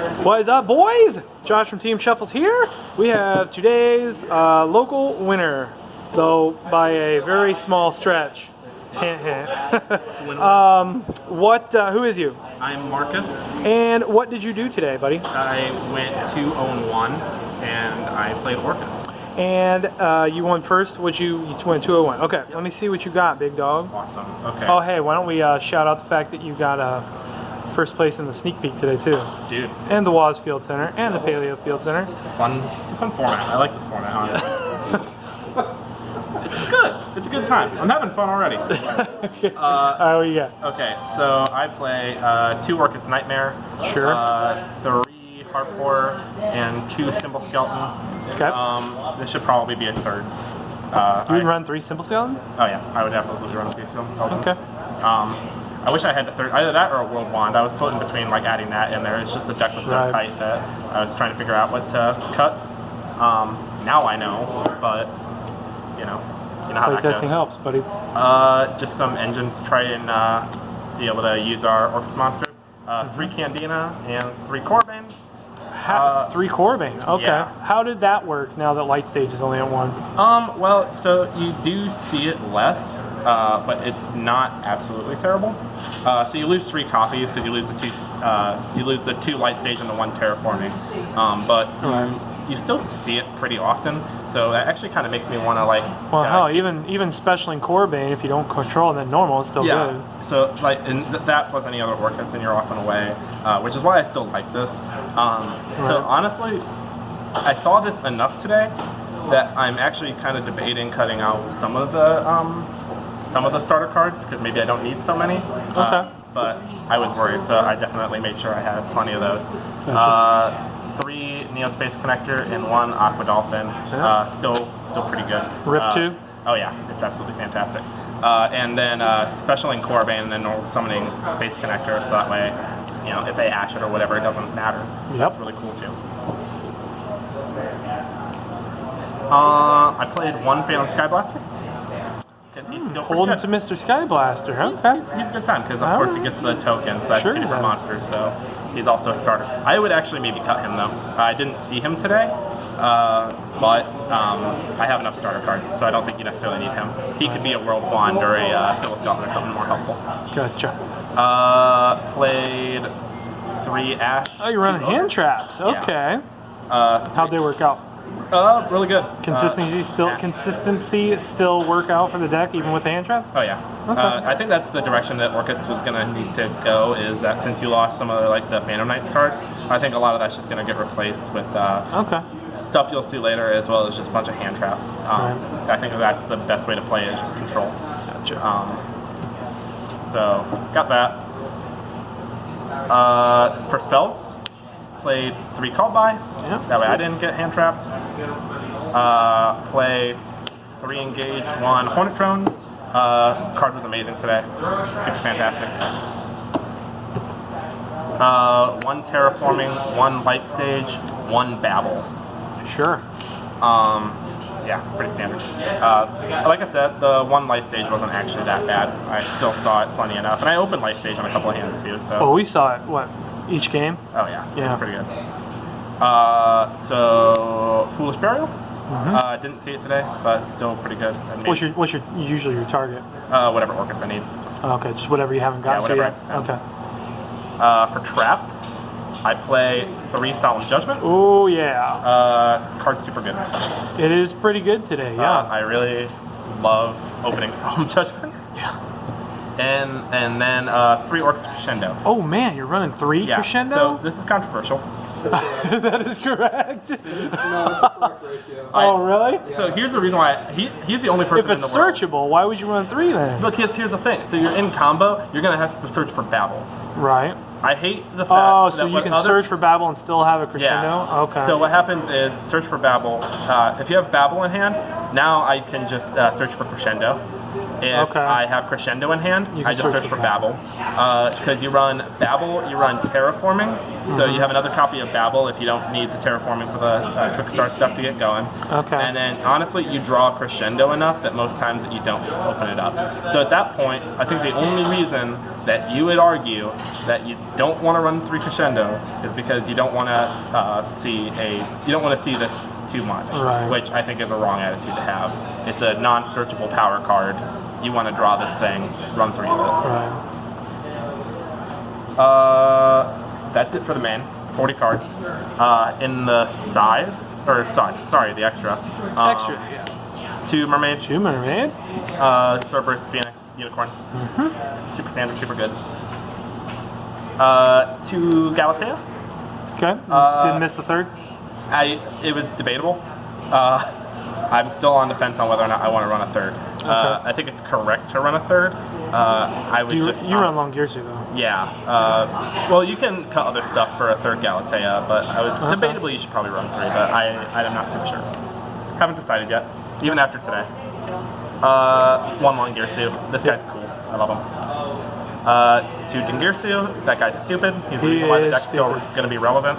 What is up, boys? Josh from Team Shuffles here. We have today's local winner, though by a very small stretch. Hint, hint. Who is you? I'm Marcus. And what did you do today, buddy? I went 2-0-1 and I played Orcust. And you won first. You went 201. Okay, Let me see what you got, big dog. Awesome. Okay. Oh, hey, why don't we shout out the fact that you got first place in the sneak peek today too. Dude. And the Waz Field Center and the Paleo Field Center. It's a fun format. I like this format, honestly. It's good. It's a good time. I'm having fun already. Okay. All right, what you got? Okay, so I play 2 Orcust Nightmare. Sure. 3 Harp Horror and 2 Symbol Skeleton. Okay. This should probably be a third. You would run 3 Symbol Skeleton? Oh yeah, I would absolutely run 3 Symbol Skeleton. Okay. I wish I had the third, either that or a World Wand. I was floating between like adding that in there. It's just the deck was so tight that I was trying to figure out what to cut. Now I know, but you know how that goes. Playtesting helps, buddy. Just some engines to try and be able to use our Orcust monsters. 3 Candina and 3 Corbane. 3 Corbane. Okay. Yeah. How did that work now that Light Stage is only at 1? Well, so you do see it less, but it's not absolutely terrible. So you lose 3 copies because you lose the 2 Light Stage and the 1 Terraforming. But you still see it pretty often, so that actually kind of makes me want to like. Well, hell, even specialing Corbane, if you don't control, then normal is still good. So like, and that plus any other Orcust, and you're off and away, which is why I still like this. So honestly, I saw this enough today that I'm actually kind of debating cutting out some of the starter cards because maybe I don't need so many. Okay. But I was worried, so I definitely made sure I had plenty of those. Gotcha. 3 Neo-Space Connector and 1 Aqua Dolphin. Still pretty good. Rip 2? Oh yeah, it's absolutely fantastic. And then specialing Corbane and then normal summoning Space Connector, so that way, if they ash it or whatever, it doesn't matter. Yep. That's really cool too. I played 1 Phantom Skyblaster. Because he's still holding to Mr. Skyblaster, huh? He's a good time, because of course he gets the tokens, so that's 2 different monsters, so he's also a starter. I would actually maybe cut him though. I didn't see him today, but I have enough starter cards, so I don't think you necessarily need him. He could be a World Wand or a Symbol Skeleton or something more helpful. Gotcha. Played 3 Ash. Oh, you're running hand traps. Okay. How'd they work out? Really good. Consistency still work out for the deck even with the hand traps? Oh yeah. Okay. I think that's the direction that Orcust was going to need to go, is that since you lost some of like the Phantom Knights cards, I think a lot of that's just going to get replaced with stuff you'll see later, as well as just a bunch of hand traps. I think that's the best way to play it, is just control. Gotcha. So got that. For spells, played 3 Called By. Yeah, that way I didn't get hand trapped. Play 3 Engage, 1 Hornetrons. Card was amazing today. Super fantastic. 1 Terraforming, 1 Light Stage, 1 Babel. Sure. Yeah, pretty standard. Like I said, the 1 Light Stage wasn't actually that bad. I still saw it plenty enough. And I opened Light Stage on a couple of hands too, so. Oh, we saw it, each game? Oh yeah, it's pretty good. So, Foolish Burial. Didn't see it today, but still pretty good. What's usually your target? Whatever Orcust I need. Okay, just whatever you haven't got. Yeah, whatever I have to send. Okay. For traps, I play 3 Solemn Judgment. Oh yeah. Card's super good. It is pretty good today. Yeah. I really love opening Solemn Judgment. Yeah. And then 3 Orcust Crescendo. Oh man, you're running 3 Crescendo? So this is controversial. That is correct. No, it's a correct ratio. Oh really? Yeah. So here's the reason why he's the only person in the world. If it's searchable, why would you run 3 then? Because here's the thing. So you're in combo, you're gonna have to search for Babel. Right. I hate the fact that so you can search for Babel and still have a Crescendo? Yeah. Okay. So what happens is, search for Babel. If you have Babel in hand, now I can just search for Crescendo. If I have Crescendo in hand, I just search for Babel. Because you run Babel, you run Terraforming, So you have another copy of Babel if you don't need the terraforming for the Trick Star stuff to get going. Okay. And then honestly, you draw a crescendo enough that most times that you don't open it up. So at that point, I think the only reason that you would argue that you don't want to run 3 crescendo is because you don't want to see this too much, Right. which I think is a wrong attitude to have. It's a non-searchable power card. You want to draw this thing, run 3 of it. Right. That's it for the main. 40 cards. In the side, or sorry, the extra. Extra. Yeah. 2 mermaids. 2 mermaid. Cerberus, Phoenix, Unicorn. Super standard, super good. 2 Galatea. Okay. Didn't miss the 3rd. It was debatable. I'm still on the fence on whether or not I want to run a 3rd. I think it's correct to run a 3rd. I was You run long gears here though. Yeah. Well, you can cut other stuff for a 3rd Galatea, but debatably you should probably run 3. But I'm not super sure. Haven't decided yet, even after today. 1 long gear suit. This guy's cool. I love him. 2 Dingirsu. That guy's stupid. He's the reason why the deck's still going to be relevant.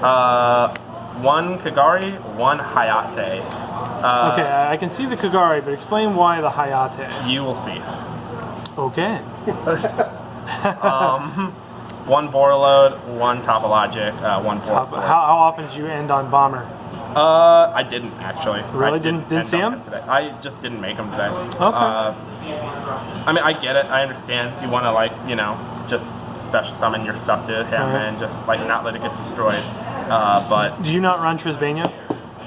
1 Kagari, 1 Hayate. Okay, I can see the Kagari, but explain why the Hayate. You will see. Okay. 1 Borreload, 1 Topologic, 1 Force Sword. How often did you end on Bomber? I didn't actually. Really? I Didn't end see on him? today. I just didn't make him today. Okay. I mean, I get it. I understand. You want to just special summon your stuff to him and just not let it get destroyed. But Do you not run Trisbania?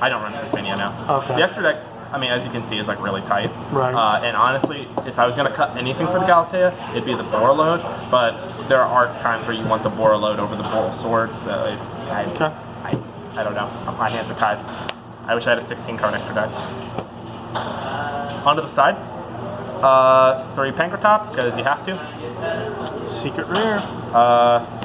I don't run Tasmania now. Okay. The extra deck, I mean, as you can see, is really tight. Right. And honestly, if I was going to cut anything for the Galatea, it'd be the Borreload. But there are times where you want the Borreload over the Boral Sword. So I don't know. My hands are tied. I wish I had a 16 card extra deck. Onto the side. 3 Pankratops, because you have to. Secret rare.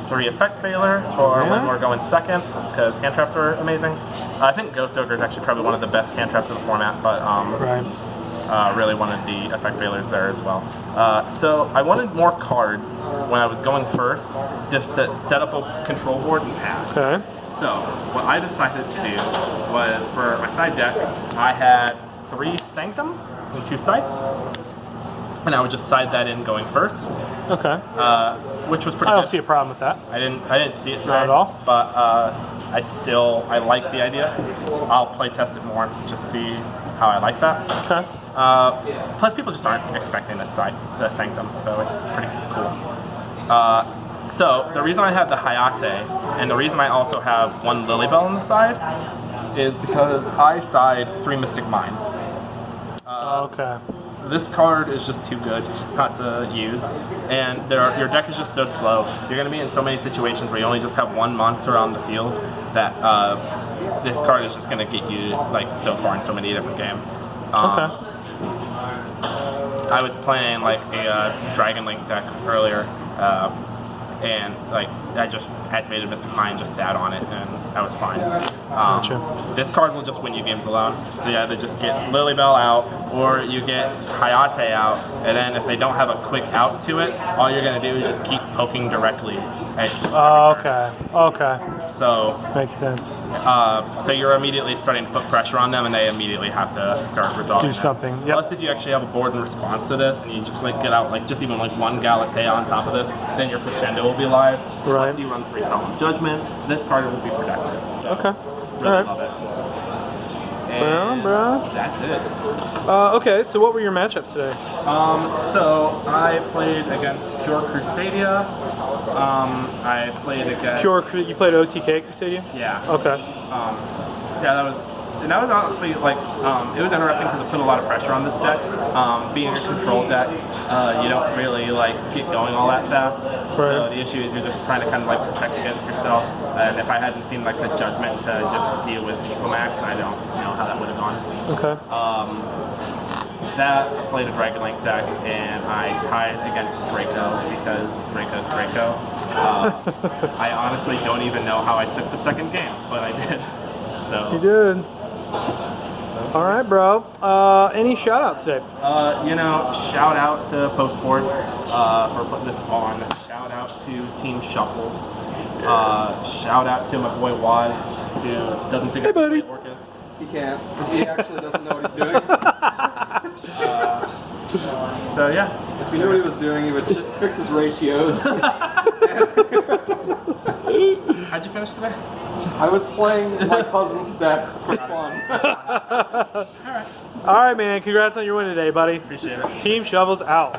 3 Effect Failure for when we're going second, because hand traps are amazing. I think Ghost Ogre is actually probably one of the best hand traps in the format, but really wanted the Effect Failures there as well. So I wanted more cards when I was going first, just to set up a control board and pass. Okay. So what I decided to do was, for my side deck, I had 3 Sanctum and 2 Scythe, and I would just side that in going first. Okay. Which was pretty I don't good. see a problem with that. I didn't see it today. Not at all. But I like the idea. I'll play test it more, just see how I like that. Okay. Plus, people just aren't expecting the Sanctum, so it's pretty cool. So the reason I have the Hayate, and the reason I also have 1 Lilybell on the side, is because I side 3 Mystic Mine. Okay. This card is just too good not to use, and your deck is just so slow. You're going to be in so many situations where you only just have 1 monster on the field that this card is just going to get you so far in so many different games. Okay. I was playing a Dragon Link deck earlier, and I just activated Mystic Mine, just sat on it, and I was fine. Gotcha. This card will just win you games alone. So you either just get Lilybell out, or you get Hayate out, and then if they don't have a quick out to it, all you're going to do is just keep poking directly at every turn. Okay. So Makes sense. so you're immediately starting to put pressure on them, and they immediately have to start resolving Do this. something, yep. Plus, if you actually have a board in response to this, and you just get out just even 1 Galatea on top of this, then your crescendo will be live. Right. Once you run 3 Solemn Judgment, this card will be protected. So Okay. really Alright. love it. And Bro. that's it. Okay, so what were your matchups today? So I played against Pure Crusadia. I played against You played OTK Crusadia? Yeah. Okay. Yeah, that was honestly it was interesting because it put a lot of pressure on this deck. Being a control deck, you don't really get going all that fast. Right. So the issue is you're just trying to kind of protect against yourself. And if I hadn't seen the judgment to just deal with Ecomax, I don't know how that would have gone. Okay. That I played a Dragon Link deck, and I tied against Draco because Draco's Draco. I honestly don't even know how I took the second game, but I did. So You did. All right, bro. Any shout outs today? shout out to Postboard for putting this on. Shout shout out to Team Shuffles. Shout out to my boy Waz, who doesn't think I can play Orcust. He can't, because he actually doesn't know what he's doing. So yeah. If he knew what he was doing, he would just fix his ratios. How'd you finish today? I was playing my cousin's deck for fun. All right, man. Congrats on your win today, buddy. Appreciate it. Team Shovels out.